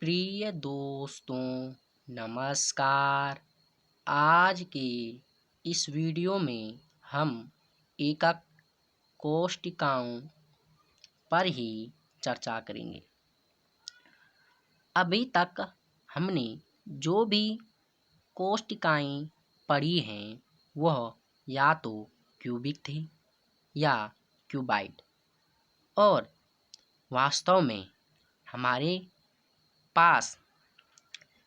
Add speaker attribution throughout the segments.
Speaker 1: प्रिय दोस्तों, नमस्कार। आज के इस वीडियो में हम एकक कोष्टिकाओं पर ही चर्चा करेंगे। अभी तक हमने जो भी कोष्टिकाएं पढ़ी हैं वह या तो क्यूबिक थी या क्यूबाइड, और वास्तव में हमारे पास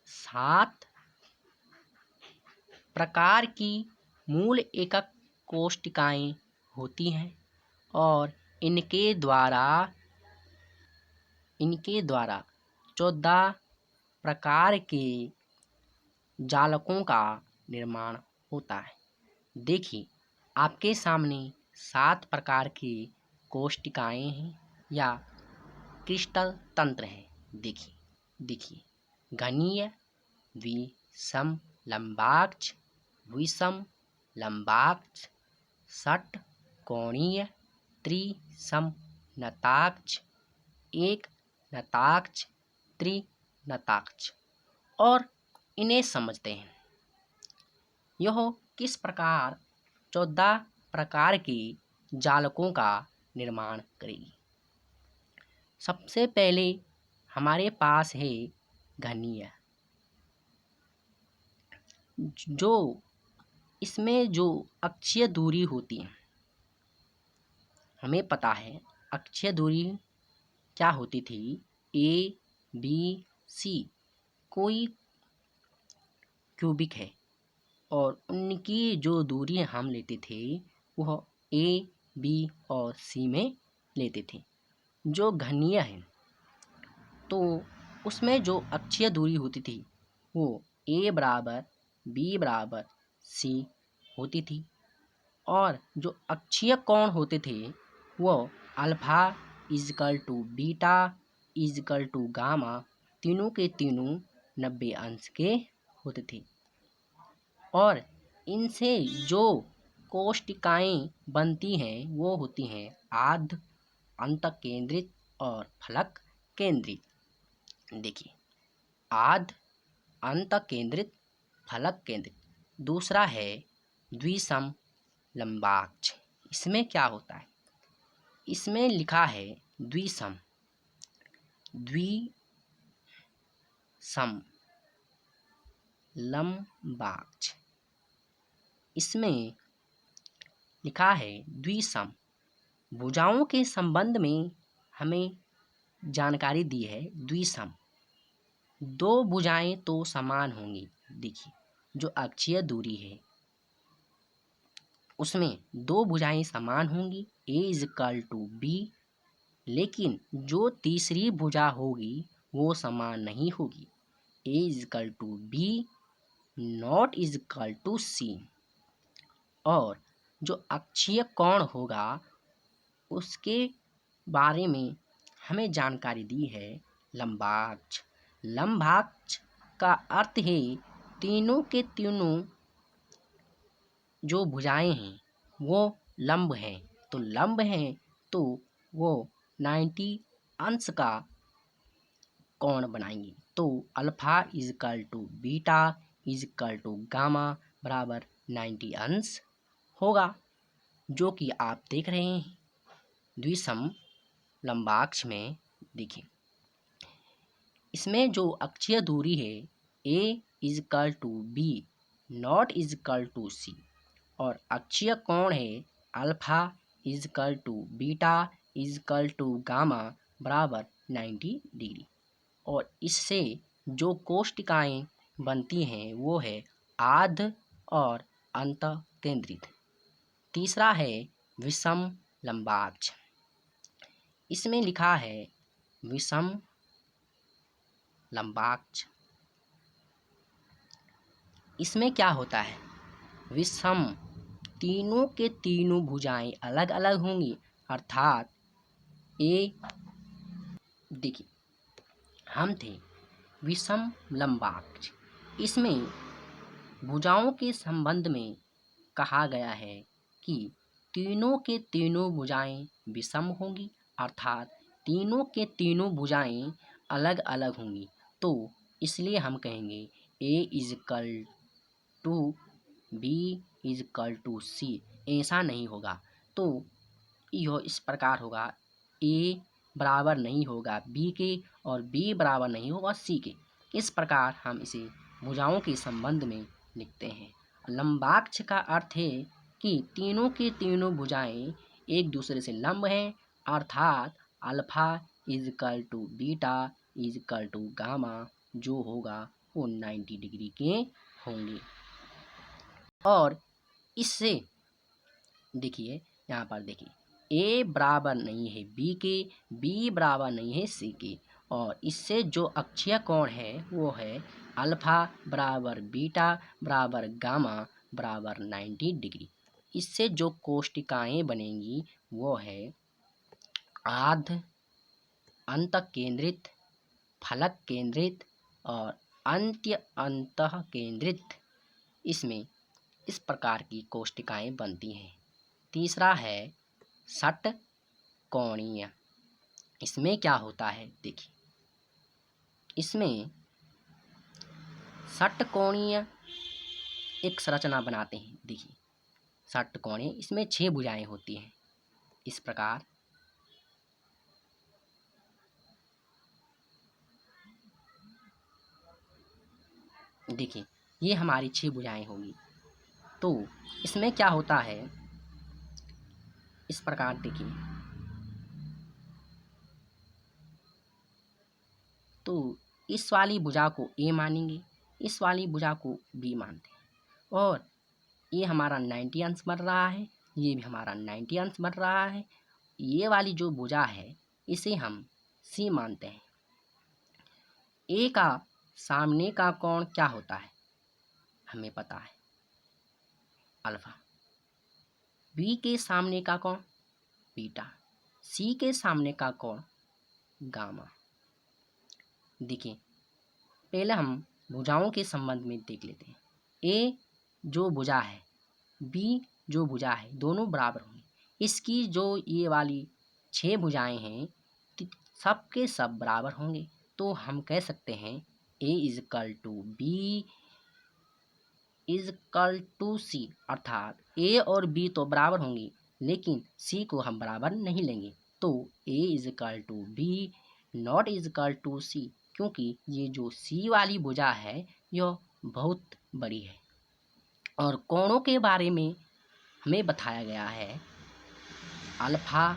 Speaker 1: 7 प्रकार की मूल एकक कोष्टिकाएं होती हैं और इनके द्वारा 14 प्रकार के जालकों का निर्माण होता है। देखिए, आपके सामने 7 प्रकार की कोष्टिकाएं हैं या क्रिस्टल तंत्र हैं। देखिए घनीय, द्विसम लंबाक्ष, विषम लंबाक्ष, षटकोणीय, त्रिसम नताक्ष, एक नताक्ष, त्रिनताक्ष। और इन्हें समझते हैं। यह किस प्रकार 14 प्रकार के जालकों का निर्माण करेगी। सबसे पहले हमारे पास है घनीय, जो इसमें जो अक्षीय दूरी होती है, हमें पता है अक्षीय दूरी क्या होती थी। ए बी सी कोई क्यूबिक है और उनकी जो दूरी हम लेते थे वह ए बी और सी में लेते थे। जो घनीय है तो उसमें जो अक्षीय दूरी होती थी वो ए बराबर बी बराबर सी होती थी, और जो अक्षीय कोण होते थे वो alpha equal to beta equal to gamma, तीनों के तीनों 90 अंश के होते थे। और इनसे जो कोष्टिकाएं बनती हैं वो होती हैं आद्य, अंतः केंद्रित और फलक केंद्रित। देखिए, आद्य, अंतः केंद्रित, फलक केंद्रित। दूसरा है द्विसम लंबाक्ष। इसमें क्या होता है, इसमें लिखा है द्विसम लंबाक्ष। इसमें लिखा है द्विसम। भुजाओं के संबंध में हमें जानकारी दी है द्विसम। 2 भुजाएं तो समान होंगी। देखिए, जो अक्षीय दूरी है उसमें 2 भुजाएं समान होंगी, ए इजकल टू बी, लेकिन जो तीसरी भुजा होगी वो समान नहीं होगी। A equal to B not equal to C. और जो अक्षीय कोण होगा उसके बारे में हमें जानकारी दी है लंबाक्ष। लंबाक्ष का अर्थ है तीनों के तीनों जो भुजाएं हैं वो लंब हैं, तो लंब हैं तो वो 90 अंश का कोण बनाएंगे। तो alpha equal to beta equal to gamma बराबर 90 अंश होगा, जो कि आप देख रहे हैं द्विसम लंबाक्ष में। देखिए, इसमें जो अक्षीय दूरी है A equal to B not equal to C, और अक्षीय कोण है alpha equal to beta equal to gamma बराबर 90 डिग्री। और इससे जो कोष्टिकाएं बनती हैं वो है आद्य और अंतः केंद्रित। तीसरा है विषम लंबाक्ष। इसमें लिखा है विषम लंबाक्ष। इसमें क्या होता है, विषम तीनों के तीनों भुजाएं अलग अलग होंगी, अर्थात देखिए, हम थे विषम लंबाक्ष। इसमें भुजाओं के संबंध में कहा गया है कि तीनों के तीनों भुजाएं विषम होंगी, अर्थात तीनों के तीनों भुजाएं अलग अलग होंगी। तो इसलिए हम कहेंगे A is equal to B is equal to C. ऐसा नहीं होगा, तो यह इस प्रकार होगा, ए बराबर नहीं होगा बी के और बी बराबर नहीं होगा सी के। इस प्रकार हम इसे भुजाओं के संबंध में लिखते हैं। लंबाक्ष का अर्थ है कि तीनों के तीनों भुजाएं एक दूसरे से लंब हैं, अर्थात alpha is equal to beta is equal to gamma जो होगा वो 90 डिग्री के होंगे। और इससे देखिए, यहाँ पर देखिए, ए बराबर नहीं है बी के, बी बराबर नहीं है सी के, और इससे जो अक्षीय कोण है वो है अल्फा बराबर बीटा बराबर गामा बराबर 90 डिग्री। इससे जो कोष्टिकाएं बनेंगी वो है आध, अंत केंद्रित, फलक केंद्रित और अंत्य अंतः केंद्रित। इसमें इस प्रकार की कोष्टिकाएं बनती हैं। तीसरा है षटकोणीय। इसमें क्या होता है, देखिए, इसमें षटकोणीय एक संरचना बनाते हैं। देखिए, षटकोणीय, इसमें 6 भुजाएं होती हैं। इस प्रकार देखिए, ये हमारी 6 भुजाएं होंगी। तो इसमें क्या होता है, इस प्रकार देखिए, तो इस वाली भुजा को ए मानेंगे, इस वाली भुजा को बी मानते हैं, और ये हमारा 90 अंश बन रहा है, ये भी हमारा 90 अंश बन रहा है। ये वाली जो भुजा है इसे हम सी मानते हैं। ए का सामने का कोण क्या होता है, हमें पता है, अल्फा। बी के सामने का कोण बीटा, सी के सामने का कोण गामा। देखिए, पहले हम भुजाओं के संबंध में देख लेते हैं। ए जो भुजा है, बी जो भुजा है, दोनों बराबर होंगे। इसकी जो ये वाली 6 भुजाएं हैं सबके सब बराबर होंगे। तो हम कह सकते हैं A is equal to B is equal to C, अर्थात ए और बी तो बराबर होंगी लेकिन सी को हम बराबर नहीं लेंगे। तो A is equal to B not is equal to C, क्योंकि ये जो सी वाली भुजा है यह बहुत बड़ी है। और कोणों के बारे में हमें बताया गया है, alpha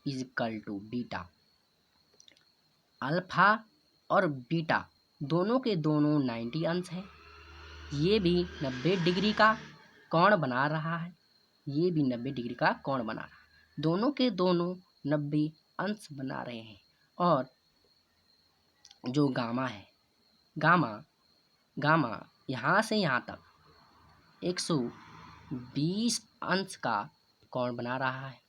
Speaker 1: is equal to beta. Alpha और बीटा दोनों के दोनों 90 अंश हैं। ये भी 90 डिग्री का कोण बना रहा है, ये भी 90 डिग्री का कोण बना रहा है। दोनों के दोनों 90 अंश बना रहे हैं। और जो गामा है, गामा यहाँ से यहाँ तक 120 अंश का कोण बना रहा है।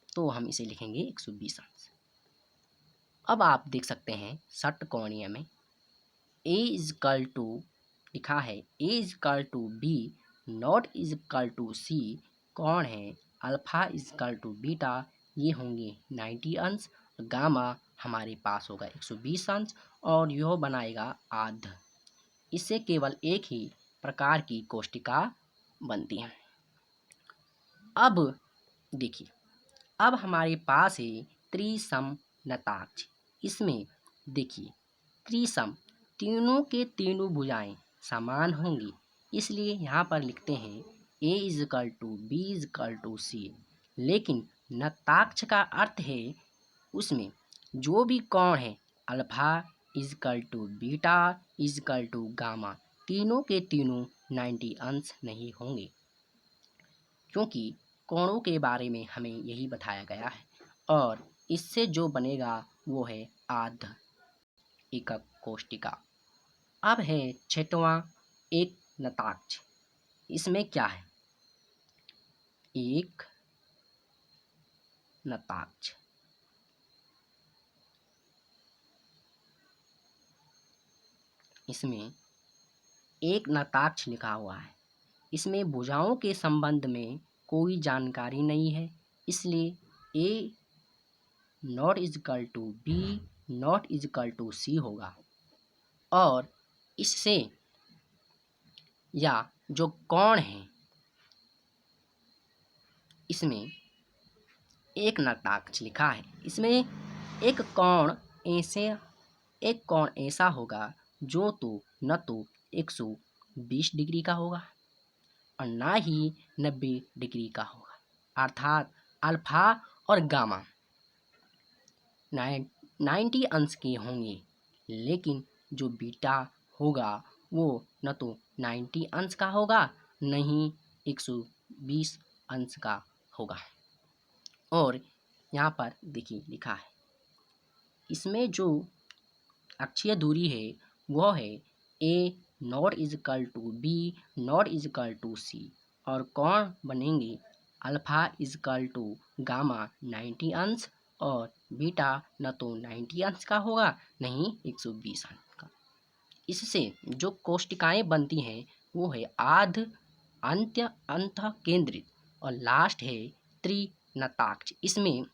Speaker 1: तो हम इसे लिखेंगे 120 अंश। अब आप देख सकते हैं षटकोणीय में ए इज इक्वल टू लिखा है, A is equal to B not is equal to C. कोण है alpha is equal to beta, ये होंगे 90 अंश। गामा हमारे पास होगा 120 अंश और यह बनाएगा आध। इससे केवल एक ही प्रकार की कोष्टिका बनती है। अब देखिए, अब हमारे पास है त्रिसमनताक्ष। इसमें देखिए, त्रिसम, तीनों के तीनों भुजाएं समान होंगी, इसलिए यहाँ पर लिखते हैं A is equal to B is equal to C. लेकिन नताक्ष का अर्थ है उसमें जो भी कोण है alpha is equal to beta is equal to gamma, तीनों के तीनों 90 अंश नहीं होंगे, क्योंकि कोणों के बारे में हमें यही बताया गया है। और इससे जो बनेगा वो है आध एकक कोष्टिका। अब है 6वां एक नताक्ष। इसमें क्या है, एक नताक्ष। इसमें एक नताक्ष लिखा हुआ है। इसमें भुजाओं के संबंध में कोई जानकारी नहीं है, इसलिए A not equal to B not equal to C होगा। और इससे या जो कोण है इसमें एक नताक्ष लिखा है, इसमें एक कोण ऐसा होगा जो न तो 120 डिग्री का होगा और ना ही 90 डिग्री का होगा, अर्थात अल्फा और गामा 90 अंश के होंगे, लेकिन जो बीटा होगा वो न तो 90 अंश का होगा न ही 120 अंश का होगा। और यहाँ पर देखिए लिखा है, इसमें जो अक्षीय दूरी है वह है A not equal to B not equal to C, और कोण बनेंगे अल्फा इजकल टू गामा 90 अंश और बीटा न तो 90 अंश का होगा नहीं 120 अंश का। इससे जो कोष्टिकाएं बनती हैं वो है आध, अंत्य, अंत केंद्रित और लास्ट है त्रिनताक्ष। इसमें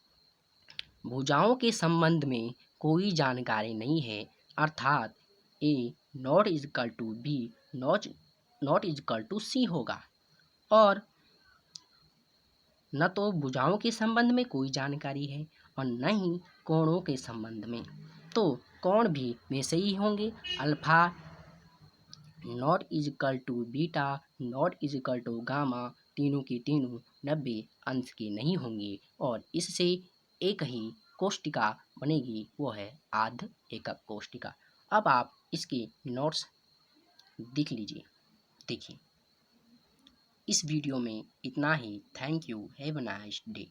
Speaker 1: भुजाओं के संबंध में कोई जानकारी नहीं है, अर्थात A not equal to B not equal to C होगा। और न तो भुजाओं के संबंध में कोई जानकारी है और न ही कोणों के संबंध में, तो कोण भी वैसे ही होंगे, alpha not equal to beta not equal to gamma, तीनों की तीनों 90 अंश के नहीं होंगे और इससे एक ही कोष्टिका बनेगी, वो है आध एकक कोष्टिका। अब आप इसके नोट्स देख लीजिए। देखिए इस वीडियो में इतना ही। Thank you, have a nice day.